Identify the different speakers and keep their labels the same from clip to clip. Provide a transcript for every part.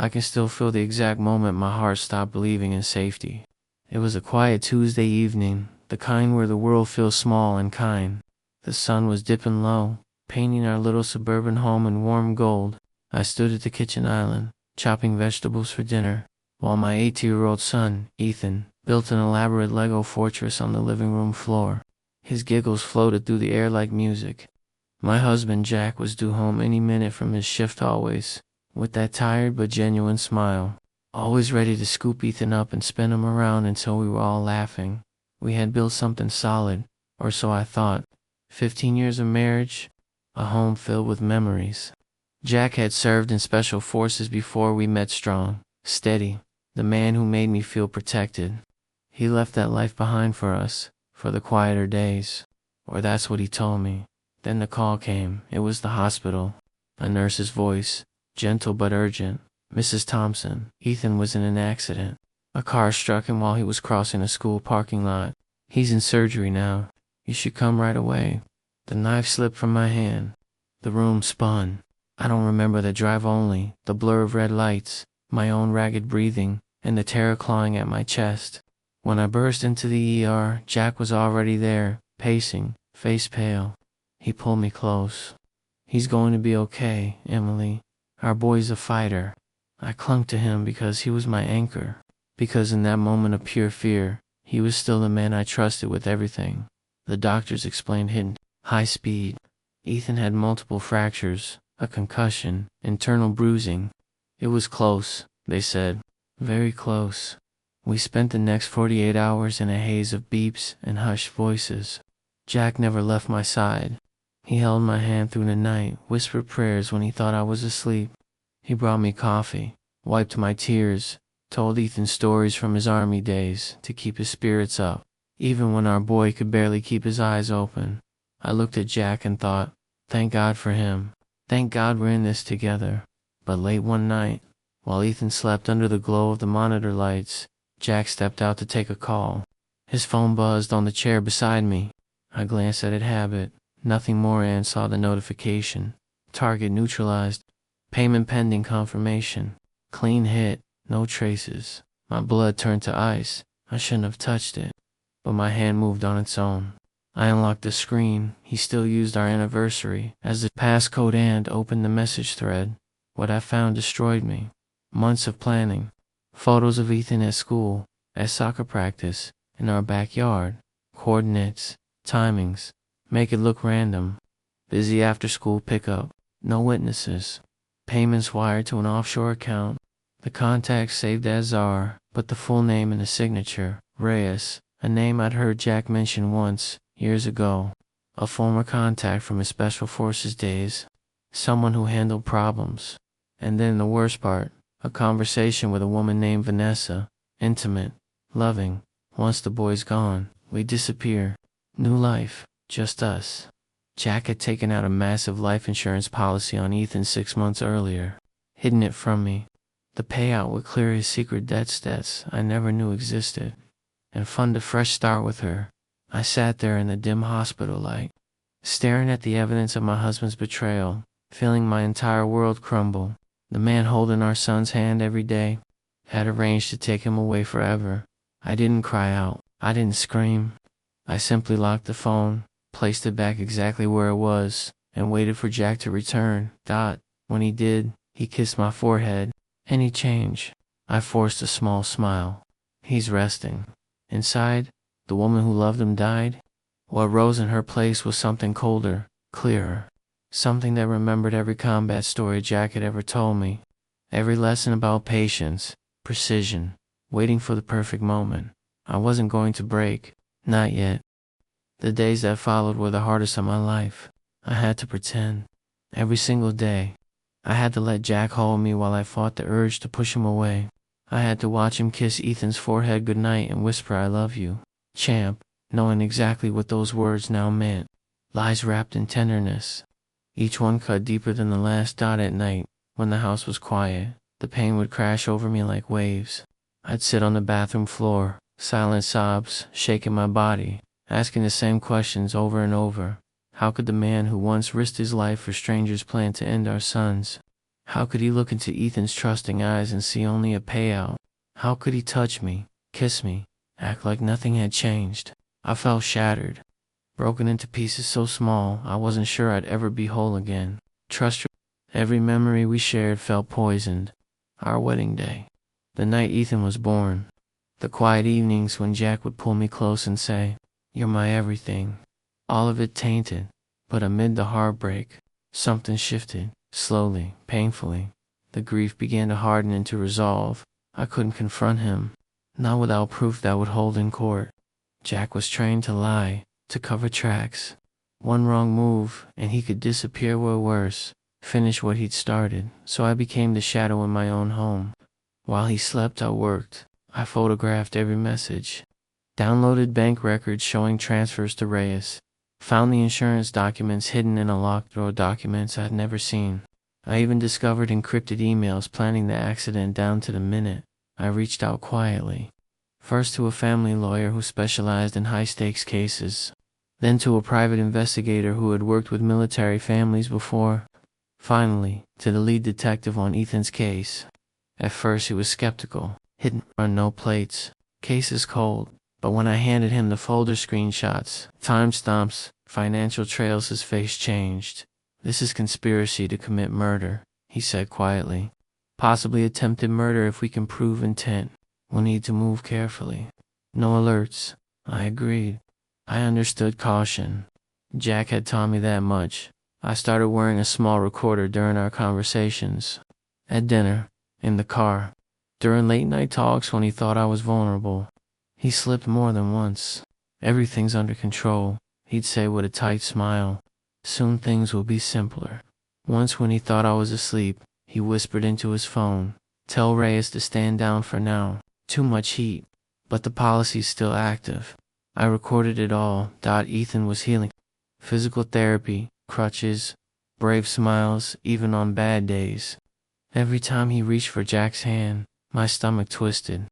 Speaker 1: I can still feel the exact moment my heart stopped believing in safety. It was a quiet Tuesday evening, the kind where the world feels small and kind. The sun was dipping low, painting our little suburban home in warm gold. I stood at the kitchen island, chopping vegetables for dinner, while my 18-year-old son, Ethan, built an elaborate Lego fortress on the living room floor. His giggles floated through the air like music. My husband, Jack, was due home any minute from his shift always, with that tired but genuine smile, always ready to scoop Ethan up and spin him around until we were all laughing. We had built something solid, or so I thought. 15 years of marriage, a home filled with memories. Jack had served in special forces before we met, strong, steady, the man who made me feel protected. He left that life behind for us, for the quieter days. Or that's what he told me. Then the call came. It was the hospital. A nurse's voice, gentle but urgent. "Mrs. Thompson, Ethan was in an accident. A car struck him while he was crossing a school parking lot. He's in surgery now. You should come right away." The knife slipped from my hand. The room spun. I don't remember the drive, only the blur of red lights, my own ragged breathing, and the terror clawing at my chest. When I burst into the ER, Jack was already there, pacing, face pale. He pulled me close. "He's going to be okay, Emily. Our boy's a fighter." I clung to him because he was my anchor, because in that moment of pure fear, he was still the man I trusted with everything. The doctors explained hidden, high speed. Ethan had multiple fractures, a concussion, internal bruising. It was close, they said. Very close. We spent the next 48 hours in a haze of beeps and hushed voices. Jack never left my side. He held my hand through the night, whispered prayers when he thought I was asleep. He brought me coffee, wiped my tears, told Ethan stories from his army days to keep his spirits up, even when our boy could barely keep his eyes open. I looked at Jack and thought, thank God for him. Thank God we're in this together. But late one night, while Ethan slept under the glow of the monitor lights, Jack stepped out to take a call. His phone buzzed on the chair beside me. I glanced at it, habit, nothing more, and saw the notification. Target neutralized. Payment pending confirmation. Clean hit. No traces. My blood turned to ice. I shouldn't have touched it. But my hand moved on its own. I unlocked the screen. He still used our anniversary as the passcode and opened the message thread. What I found destroyed me. Months of planning. Photos of Ethan at school, at soccer practice, in our backyard. Coordinates, timings, make it look random. Busy after school pickup. No witnesses. Payments wired to an offshore account. The contact saved as Czar, but the full name in the signature, Reyes, a name I'd heard Jack mention once, years ago. A former contact from his special forces days. Someone who handled problems. And then the worst part, a conversation with a woman named Vanessa. Intimate, loving. Once the boy's gone, we disappear. New life, just us. Jack had taken out a massive life insurance policy on Ethan 6 months earlier, hidden it from me. The payout would clear his secret debts I never knew existed, and fund a fresh start with her. I sat there in the dim hospital light, staring at the evidence of my husband's betrayal, feeling my entire world crumble. The man holding our son's hand every day had arranged to take him away forever. I didn't cry out. I didn't scream. I simply locked the phone, placed it back exactly where it was, and waited for Jack to return. When he did, he kissed my forehead. Any change? I forced a small smile. He's resting. Inside, the woman who loved him died. What rose in her place was something colder, clearer. Something that remembered every combat story Jack had ever told me. Every lesson about patience, precision, waiting for the perfect moment. I wasn't going to break. Not yet. The days that followed were the hardest of my life. I had to pretend. Every single day. I had to let Jack hold me while I fought the urge to push him away. I had to watch him kiss Ethan's forehead goodnight and whisper, "I love you, champ," knowing exactly what those words now meant. Lies wrapped in tenderness. Each one cut deeper than the last. At night, when the house was quiet, the pain would crash over me like waves. I'd sit on the bathroom floor, silent sobs shaking my body, asking the same questions over and over. How could the man who once risked his life for strangers plan to end our sons? How could he look into Ethan's trusting eyes and see only a payout? How could he touch me, kiss me, act like nothing had changed? I felt shattered, broken into pieces so small I wasn't sure I'd ever be whole again. Trust. Every memory we shared felt poisoned. Our wedding day, the night Ethan was born, the quiet evenings when Jack would pull me close and say, "You're my everything." All of it tainted, but amid the heartbreak, something shifted, slowly, painfully. The grief began to harden into resolve. I couldn't confront him, not without proof that would hold in court. Jack was trained to lie, to cover tracks. One wrong move, and he could disappear, or worse, finish what he'd started. So I became the shadow in my own home. While he slept, I worked. I photographed every message, downloaded bank records showing transfers to Reyes, found the insurance documents hidden in a locked drawer, documents I'd never seen. I even discovered encrypted emails planning the accident down to the minute. I reached out quietly, first to a family lawyer who specialized in high-stakes cases, then to a private investigator who had worked with military families before, finally to the lead detective on Ethan's case. At first he was skeptical. Hidden on no plates, cases cold, but when I handed him the folder screenshots, timestamps, financial trails, his face changed. "This is conspiracy to commit murder," he said quietly. "Possibly attempted murder if we can prove intent. We'll need to move carefully." No alerts. I agreed. I understood caution. Jack had taught me that much. I started wearing a small recorder during our conversations. At dinner, in the car, during late-night talks when he thought I was vulnerable. He slipped more than once. "Everything's under control," he'd say with a tight smile. "Soon things will be simpler." Once when he thought I was asleep, he whispered into his phone, "Tell Reyes to stand down for now. Too much heat." But the policy's still active. I recorded it all. Ethan was healing. Physical therapy, crutches, brave smiles, even on bad days. Every time he reached for Jack's hand, my stomach twisted.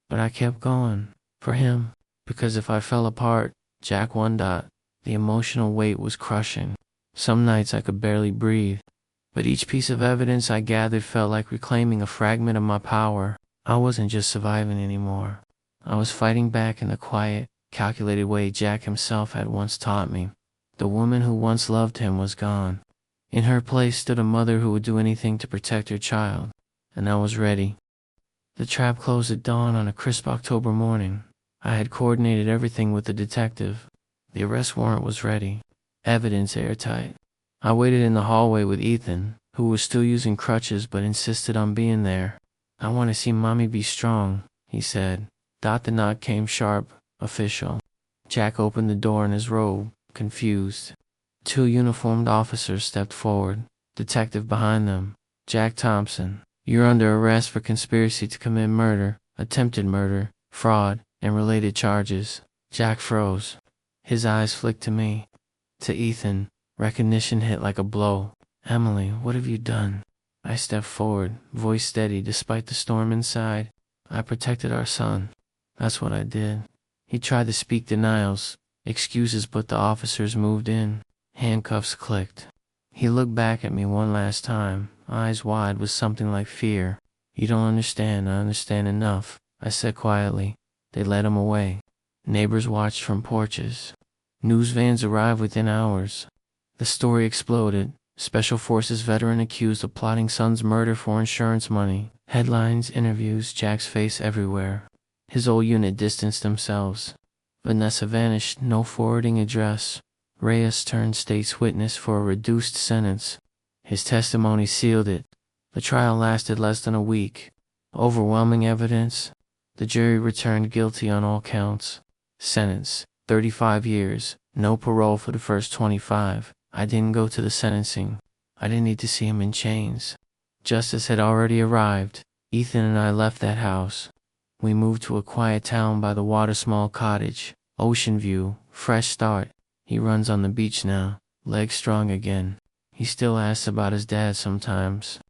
Speaker 1: But I kept going. For him. Because if I fell apart, Jack won. The emotional weight was crushing. Some nights I could barely breathe. But each piece of evidence I gathered felt like reclaiming a fragment of my power. I wasn't just surviving anymore. I was fighting back in the quiet, calculated way Jack himself had once taught me. The woman who once loved him was gone. In her place stood a mother who would do anything to protect her child. And I was ready. The trap closed at dawn on a crisp October morning. I had coordinated everything with the detective. The arrest warrant was ready. Evidence airtight. I waited in the hallway with Ethan, who was still using crutches but insisted on being there. "I want to see Mommy be strong," he said. The knock came sharp, official. Jack opened the door in his robe, confused. Two uniformed officers stepped forward, detective behind them. "Jack Thompson, you're under arrest for conspiracy to commit murder, attempted murder, fraud, and related charges." Jack froze. His eyes flicked to me. To Ethan, recognition hit like a blow. "Emily, what have you done?" I stepped forward, voice steady despite the storm inside. "I protected our son. That's what I did." He tried to speak denials, excuses, but the officers moved in. Handcuffs clicked. He looked back at me one last time, eyes wide with something like fear. "You don't understand. I understand enough," I said quietly. They led him away. Neighbors watched from porches. News vans arrived within hours. The story exploded. Special Forces veteran accused of plotting son's murder for insurance money. Headlines, interviews, Jack's face everywhere. His old unit distanced themselves. Vanessa vanished, no forwarding address. Reyes turned state's witness for a reduced sentence. His testimony sealed it. The trial lasted less than a week. Overwhelming evidence. The jury returned guilty on all counts. Sentence, 35 years, no parole for the first 25. I didn't go to the sentencing. I didn't need to see him in chains. Justice had already arrived. Ethan and I left that house. We moved to a quiet town by the water, small cottage, ocean view, fresh start. He runs on the beach now, legs strong again. He still asks about his dad sometimes.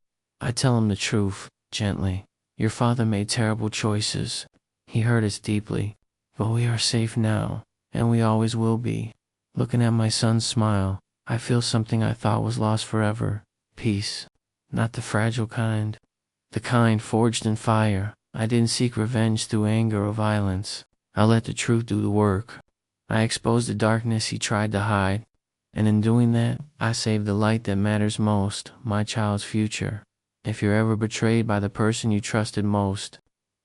Speaker 1: I tell him the truth, gently. Your father made terrible choices. He hurt us deeply. But we are safe now, and we always will be. Looking at my son's smile, I feel something I thought was lost forever. Peace. not the fragile kind. The kind forged in fire. I didn't seek revenge through anger or violence. I let the truth do the work. I exposed the darkness he tried to hide. And in doing that, I saved the light that matters most, my child's future. If you're ever betrayed by the person you trusted most,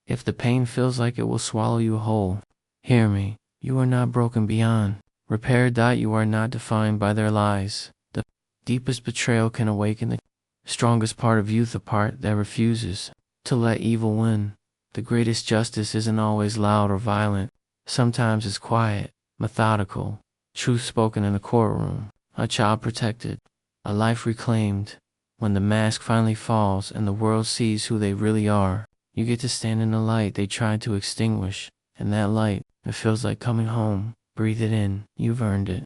Speaker 1: if the pain feels like it will swallow you whole, hear me, you are not broken beyond repair. You are not defined by their lies. The deepest betrayal can awaken the strongest part of youth, a part that refuses to let evil win. The greatest justice isn't always loud or violent. Sometimes it's quiet, methodical, truth spoken in a courtroom, a child protected, a life reclaimed. When the mask finally falls and the world sees who they really are, you get to stand in the light they tried to extinguish. And that light, it feels like coming home. Breathe it in, you've earned it.